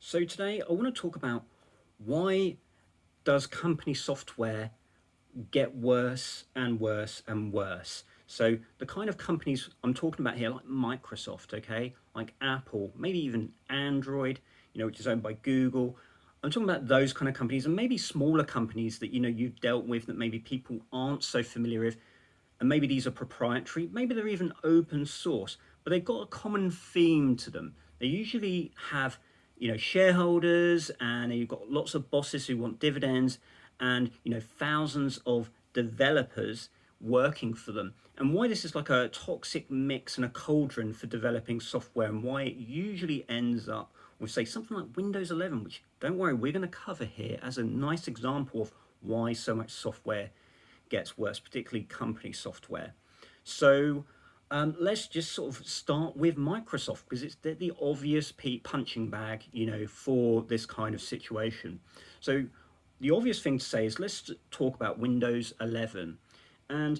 So today I want to talk about why does company software get worse and worse and worse. So the kind of companies I'm talking about here, like Microsoft, okay, like Apple, maybe even Android, which is owned by Google. I'm talking about those kind of companies and maybe smaller companies that you've dealt with that maybe people aren't so familiar with, and maybe these are proprietary, maybe they're even open source, but they've got a common theme to them. They usually have, shareholders, and you've got lots of bosses who want dividends, and thousands of developers working for them. And why this is like a toxic mix and a cauldron for developing software, and why it usually ends up with, say, something like Windows 11, which, don't worry, we're going to cover here as a nice example of why so much software gets worse, particularly company software. So let's just sort of start with Microsoft, because it's the obvious punching bag, for this kind of situation. So the obvious thing to say is let's talk about Windows 11. And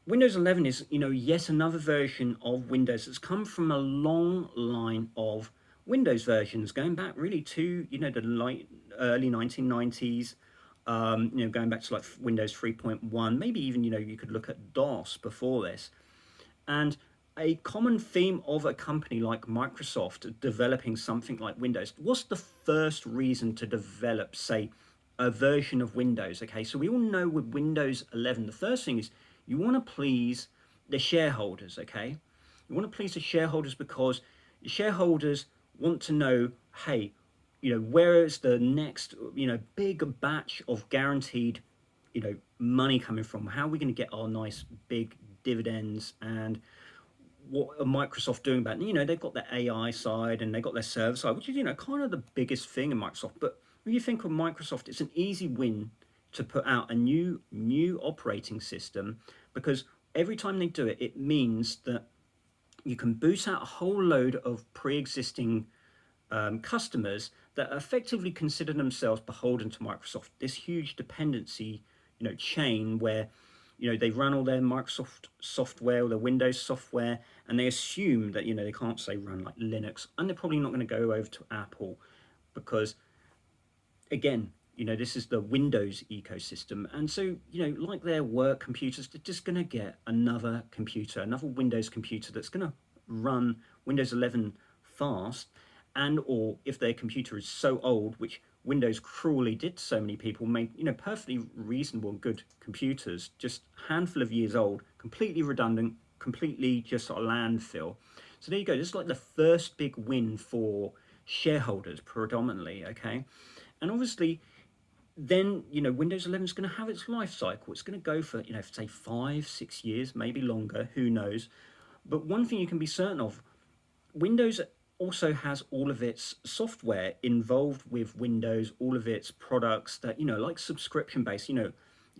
Windows 11 is, yet another version of Windows that's come from a long line of Windows versions, going back really to, the early 1990s, going back to like Windows 3.1, maybe even, you could look at DOS before this. And a common theme of a company like Microsoft developing something like Windows, what's the first reason to develop, say, a version of Windows? Okay, so we all know with Windows 11, the first thing is you want to please the shareholders, okay? You want to please the shareholders because the shareholders want to know, hey, where is the next, big batch of guaranteed, money coming from? How are we going to get our nice big dividends? And what are Microsoft doing about it? They've got their AI side and they've got their server side, which is, kind of the biggest thing in Microsoft. But when you think of Microsoft, it's an easy win to put out a new operating system, because every time they do it, it means that you can boot out a whole load of pre-existing customers that effectively consider themselves beholden to Microsoft. This huge dependency, chain where they run all their Microsoft software or their Windows software, and they assume that they can't say run like Linux, and they're probably not going to go over to Apple because, again, this is the Windows ecosystem. And so, like their work computers, they're just going to get another computer, another Windows computer that's going to run Windows 11 fast. And or if their computer is so old, which Windows cruelly did to so many people, made perfectly reasonable and good computers, just a handful of years old, completely redundant, completely just a landfill. So there you go. This is like the first big win for shareholders predominantly, okay? And obviously, then Windows 11 is going to have its life cycle. It's going to go for say 5-6 years, maybe longer, who knows. But one thing you can be certain of, Windows also has all of its software involved with Windows, all of its products that like subscription based.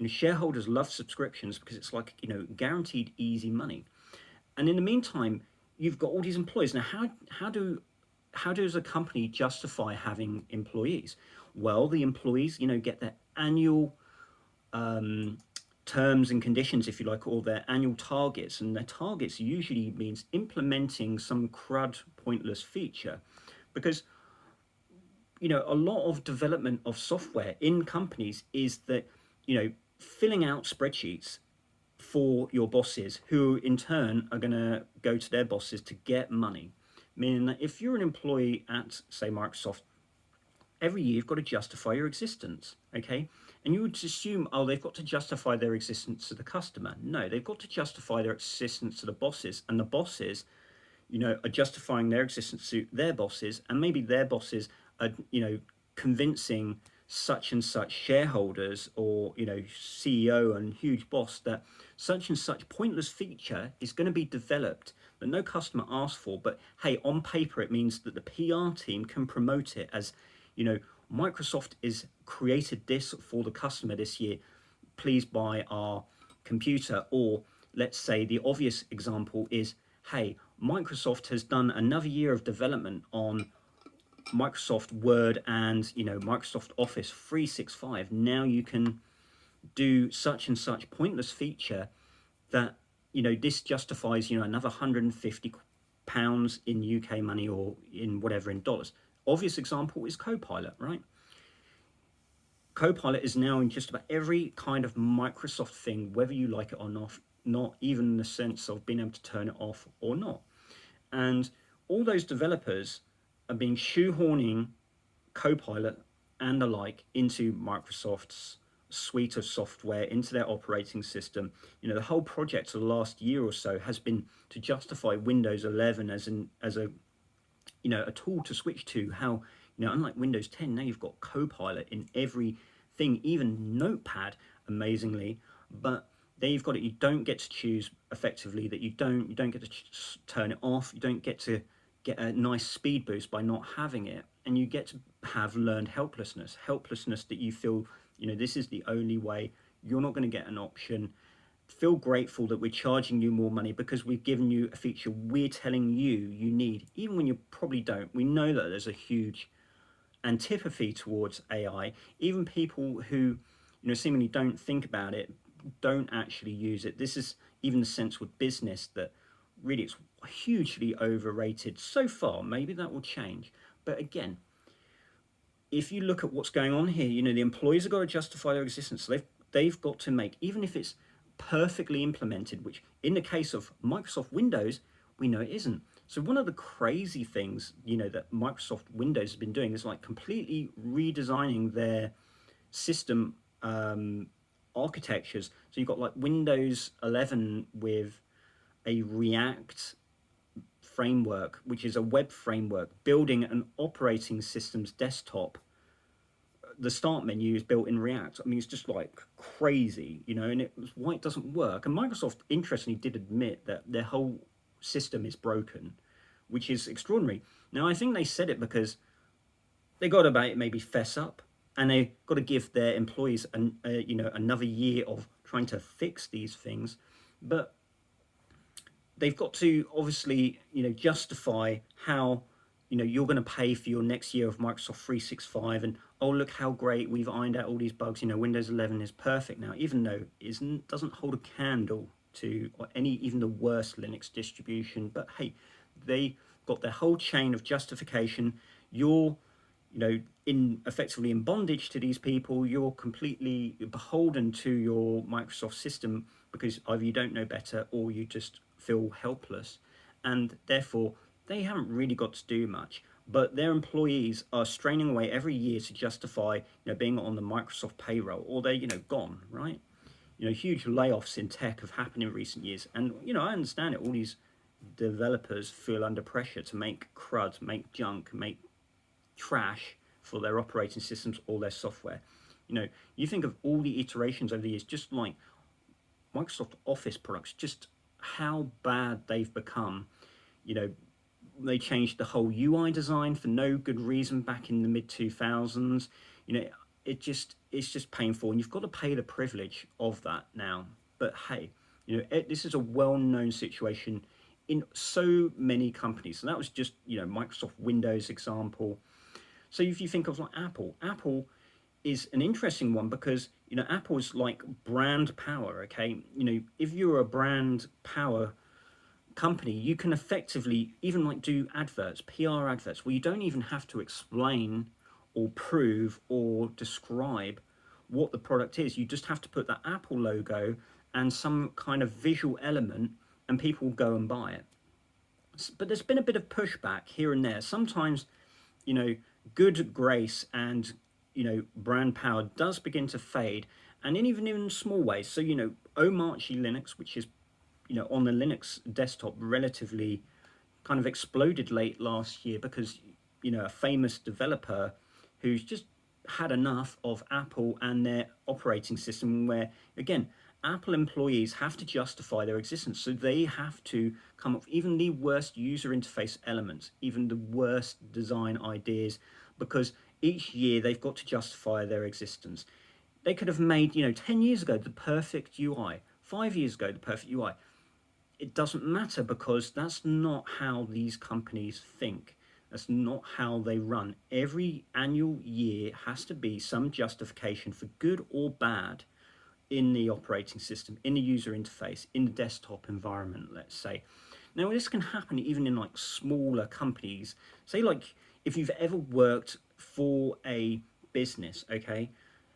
Shareholders love subscriptions because it's like guaranteed easy money. And in the meantime, you've got all these employees. Now, how does a company justify having employees? Well, the employees, get their annual terms and conditions, if you like, or their annual targets. And their targets usually means implementing some crud pointless feature, because a lot of development of software in companies is that filling out spreadsheets for your bosses, who in turn are going to go to their bosses to get money. Meaning that if you're an employee at, say, Microsoft, every year you've got to justify your existence, okay? And you would assume, oh, they've got to justify their existence to the customer. No, they've got to justify their existence to the bosses, and the bosses, are justifying their existence to their bosses, and maybe their bosses are, convincing such and such shareholders or, CEO and huge boss that such and such pointless feature is going to be developed that no customer asked for. But hey, on paper, it means that the PR team can promote it as, Microsoft is created this for the customer this year. Please buy our computer. Or let's say the obvious example is, hey, Microsoft has done another year of development on Microsoft Word and Microsoft Office 365. Now you can do such and such pointless feature that this justifies another 150 pounds in UK money or in whatever in dollars. Obvious example is Copilot, right? Copilot is now in just about every kind of Microsoft thing, whether you like it or not even in the sense of being able to turn it off or not. And all those developers are being shoehorning Copilot and the like into Microsoft's suite of software, into their operating system. The whole project for the last year or so has been to justify Windows 11 as a tool to switch to. How unlike Windows 10, now you've got Copilot in everything, even Notepad, amazingly. But there you've got it. You don't get to choose effectively. That you don't get to turn it off. You don't get to get a nice speed boost by not having it, and you get to have learned helplessness that you feel this is the only way. You're not going to get an option. Feel grateful that we're charging you more money because we've given you a feature we're telling you need, even when you probably don't. We know that there's a huge antipathy towards AI. Even people who seemingly don't think about it, don't actually use it. This is even the sense with business, that really it's hugely overrated so far. Maybe that will change, but again, if you look at what's going on here, the employees have got to justify their existence. So they've got to make, even if it's perfectly implemented, which in the case of Microsoft Windows, we know it isn't. So one of the crazy things, that Microsoft Windows has been doing is like completely redesigning their system architectures. So you've got like Windows 11 with a React framework, which is a web framework, building an operating system's desktop. The start menu is built in React. I mean, it's just like crazy, and it's why it doesn't work. And Microsoft, interestingly, did admit that their whole system is broken, which is extraordinary. Now, I think they said it because they got to maybe fess up, and they got to give their employees another year of trying to fix these things. But they've got to obviously justify how you're going to pay for your next year of Microsoft 365, and oh, look how great we've ironed out all these bugs. Windows 11 is perfect now, even though it doesn't hold a candle to even the worst Linux distribution. But hey, they got their whole chain of justification. You're effectively in bondage to these people. You're completely beholden to your Microsoft system because either you don't know better or you just feel helpless, and therefore they haven't really got to do much. But their employees are straining away every year to justify being on the Microsoft payroll, or they're gone, right? Huge layoffs in tech have happened in recent years, and I understand it. All these developers feel under pressure to make crud, make junk, make trash for their operating systems or their software. You think of all the iterations over the years, just like Microsoft Office products, just how bad they've become. They changed the whole UI design for no good reason back in the mid 2000s. It's just painful, and you've got to pay the privilege of that now. But hey, this is a well-known situation in so many companies. So that was just Microsoft Windows example. So if you think of like Apple is an interesting one because Apple's like brand power. Okay, if you're a brand power company, you can effectively even like do adverts, PR adverts, where you don't even have to explain or prove or describe what the product is. You just have to put that Apple logo and some kind of visual element, and people will go and buy it. But there's been a bit of pushback here and there. Sometimes, good grace and brand power does begin to fade, and even in small ways. So Omarchy Linux, which is on the Linux desktop, relatively kind of exploded late last year because a famous developer who's just had enough of Apple and their operating system, where again Apple employees have to justify their existence, so they have to come up with even the worst user interface elements, even the worst design ideas, because each year they've got to justify their existence. They could have made 10 years ago the perfect UI, 5 years ago the perfect UI. It doesn't matter, because that's not how these companies think. That's not how they run. Every annual year has to be some justification for good or bad in the operating system, in the user interface, in the desktop environment, let's say. Now, this can happen even in like smaller companies. Say, like, if you've ever worked for a business, okay,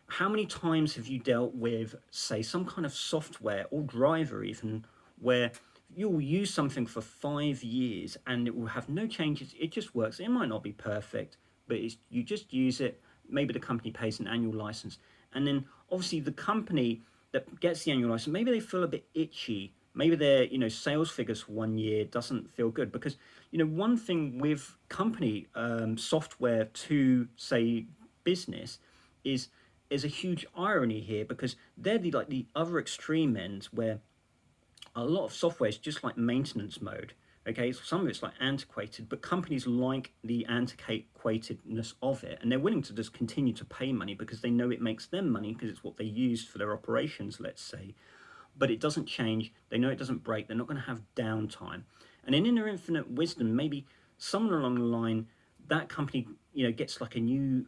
how many times have you dealt with, say, some kind of software or driver even, where you'll use something for 5 years and it will have no changes, it just works. It might not be perfect, but you just use it. Maybe the company pays an annual license, and then obviously the company that gets the annual license, maybe they feel a bit itchy. Maybe their sales figures for 1 year doesn't feel good, because one thing with company software to, say, business is a huge irony here, because they're the other extreme ends, where a lot of software is just like maintenance mode. Okay, so some of it's like antiquated, but companies like the antiquatedness of it, and they're willing to just continue to pay money because they know it makes them money, because it's what they use for their operations, let's say. But it doesn't change. They know it doesn't break. They're not going to have downtime. And then in their infinite wisdom, maybe somewhere along the line, that company gets like a new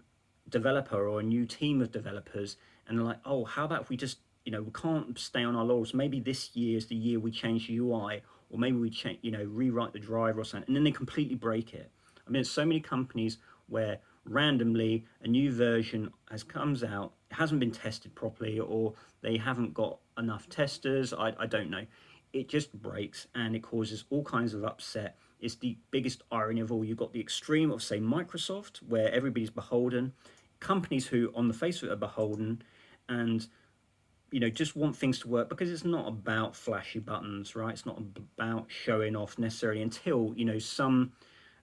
developer or a new team of developers, and they're like, oh, how about if we just we can't stay on our laurels. Maybe this year is the year we change the UI, or maybe we change, rewrite the driver or something, and then they completely break it. I mean, there's so many companies where randomly a new version comes out, it hasn't been tested properly, or they haven't got enough testers. I don't know. It just breaks and it causes all kinds of upset. It's the biggest irony of all. You've got the extreme of, say, Microsoft, where everybody's beholden, companies who on the face of it are beholden, and just want things to work, because it's not about flashy buttons, right? It's not about showing off necessarily, until some,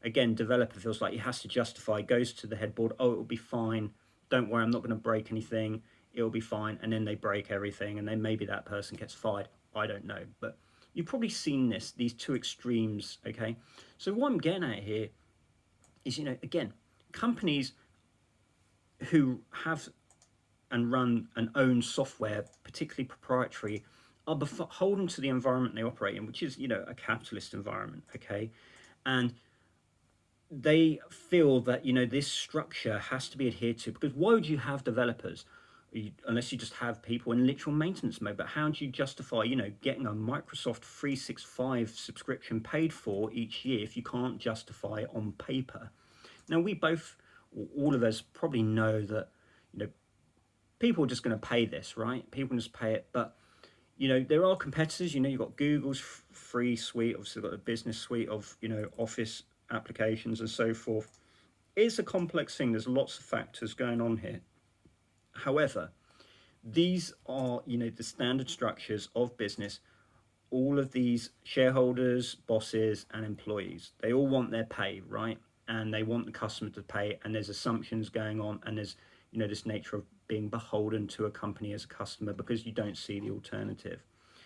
again, developer feels like he has to justify, goes to the headboard, oh, it'll be fine, don't worry, I'm not going to break anything, it'll be fine, and then they break everything, and then maybe that person gets fired. I don't know, but you've probably seen these two extremes. Okay, so what I'm getting at here is, again, companies who have and run and own software, particularly proprietary, are beholden to the environment they operate in, which is, a capitalist environment, okay? And they feel that, this structure has to be adhered to, because why would you have developers unless you just have people in literal maintenance mode? But how do you justify, getting a Microsoft 365 subscription paid for each year if you can't justify it on paper? Now, all of us probably know that, people are just going to pay this, right? People just pay it. But, there are competitors. You've got Google's free suite, obviously got a business suite of, Office applications and so forth. It's a complex thing. There's lots of factors going on here. However, these are, the standard structures of business. All of these shareholders, bosses, and employees, they all want their pay, right? And they want the customer to pay, and there's assumptions going on, and there's, this nature of being beholden to a company as a customer, because you don't see the alternative.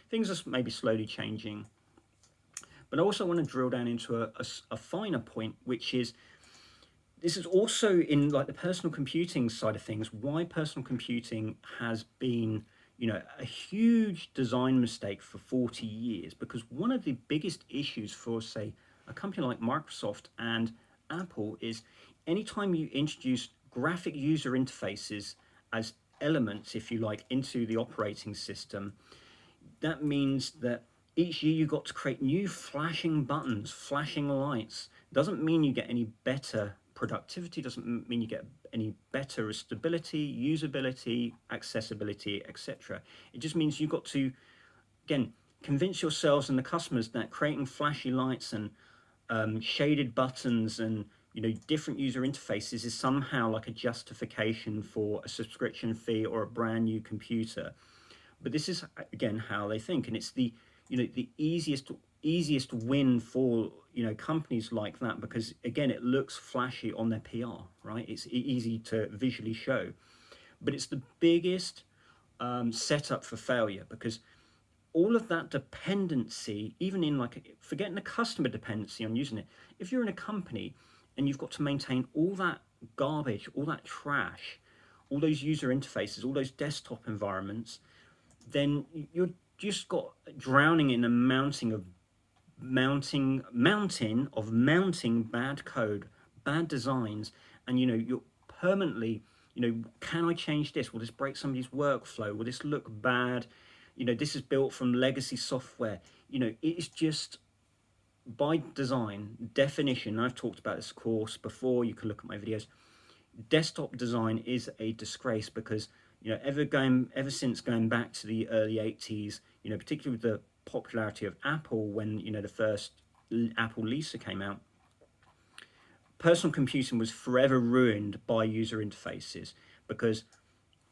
Things are maybe slowly changing. But I also want to drill down into a finer point, which is, this is also in like the personal computing side of things, why personal computing has been, a huge design mistake for 40 years. Because one of the biggest issues for, say, a company like Microsoft and Apple is, anytime you introduce graphic user interfaces as elements, if you like, into the operating system, that means that each year you've got to create new flashing buttons, flashing lights. Doesn't mean you get any better productivity, doesn't mean you get any better stability, usability, accessibility, etc. It just means you've got to, again, convince yourselves and the customers that creating flashy lights and shaded buttons and different user interfaces is somehow like a justification for a subscription fee or a brand new computer. But this is, again, how they think, and it's the the easiest win for companies like that, because again, it looks flashy on their PR, right? It's easy to visually show, but it's the biggest setup for failure, because all of that dependency, even in like, forgetting the customer dependency on using it, if you're in a company and you've got to maintain all that garbage, all that trash, all those user interfaces, all those desktop environments, then you're just got drowning in a mountain of bad code, bad designs, and you're permanently, can I change this? Will this break somebody's workflow? Will this look bad? This is built from legacy software. It's just by design, definition, I've talked about this course before, you can look at my videos. Desktop design is a disgrace because, you know, ever since going back to the early 80s, you know, particularly with the popularity of Apple, when, you know, the first Apple Lisa came out, personal computing was forever ruined by user interfaces, because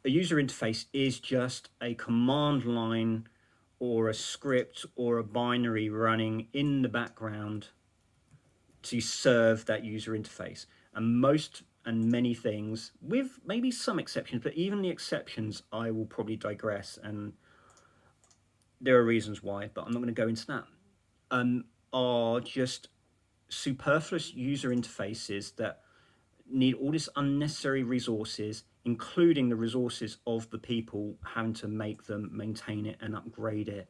a user interface is just a command line or a script or a binary running in the background to serve that user interface. And most and many things, with maybe some exceptions, but even the exceptions, I will probably digress, and there are reasons why, but I'm not going to go into that, are just superfluous user interfaces that need all this unnecessary resources, including the resources of the people having to make them, maintain it, and upgrade it,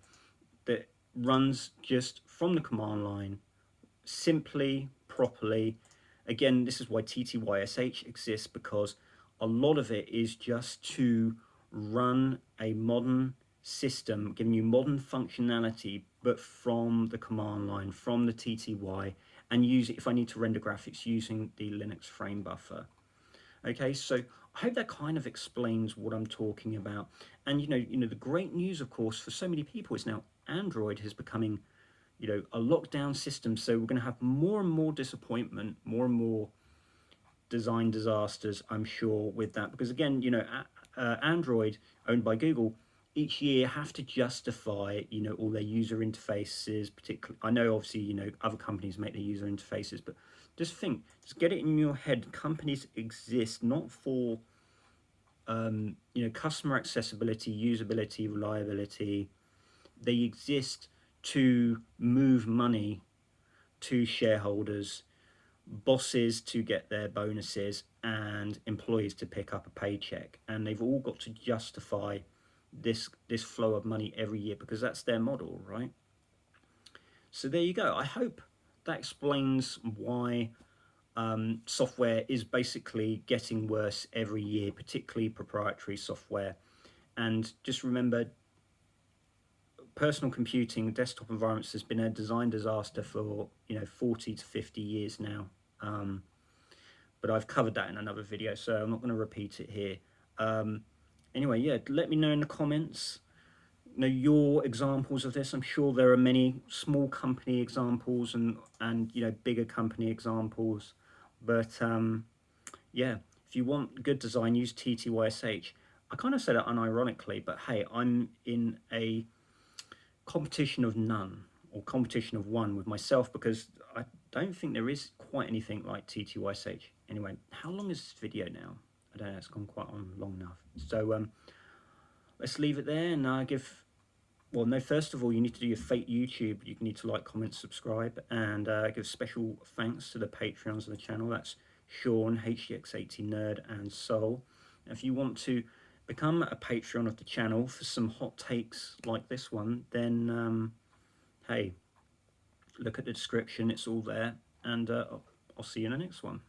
that runs just from the command line, simply, properly. Again, this is why TTYSH exists, because a lot of it is just to run a modern system, giving you modern functionality, but from the command line, from the TTY, and use it if I need to render graphics using the Linux frame buffer. Okay, so I hope that kind of explains what I'm talking about. And the great news, of course, for so many people is now Android is becoming, a lockdown system. So we're going to have more and more disappointment, more and more design disasters, I'm sure, with that. Because again, Android, owned by Google, each year have to justify, all their user interfaces. Particularly, I know obviously, other companies make their user interfaces, but just get it in your head. Companies exist not for, customer accessibility, usability, reliability. They exist to move money to shareholders, bosses to get their bonuses, and employees to pick up a paycheck. And they've all got to justify this flow of money every year, because that's their model, right? So there you go. I hope that explains why software is basically getting worse every year, particularly proprietary software. And just remember, personal computing, desktop environments has been a design disaster for 40 to 50 years now. But I've covered that in another video, so I'm not going to repeat it here. Anyway, yeah, let me know in the comments, your examples of this. I'm sure there are many small company examples and bigger company examples. But yeah, if you want good design, use TTYSH. I kind of said it unironically, but hey, I'm in a competition of none, or competition of one with myself, because I don't think there is quite anything like TTYSH. Anyway, how long is this video now? I don't know, it's gone quite on long enough. So let's leave it there, and well, no, first of all, you need to do your fake YouTube. You need to like, comment, subscribe, and give special thanks to the Patreons of the channel. That's Sean, HDX80 Nerd, and Soul. If you want to become a Patreon of the channel for some hot takes like this one, then hey, look at the description, it's all there, and I'll see you in the next one.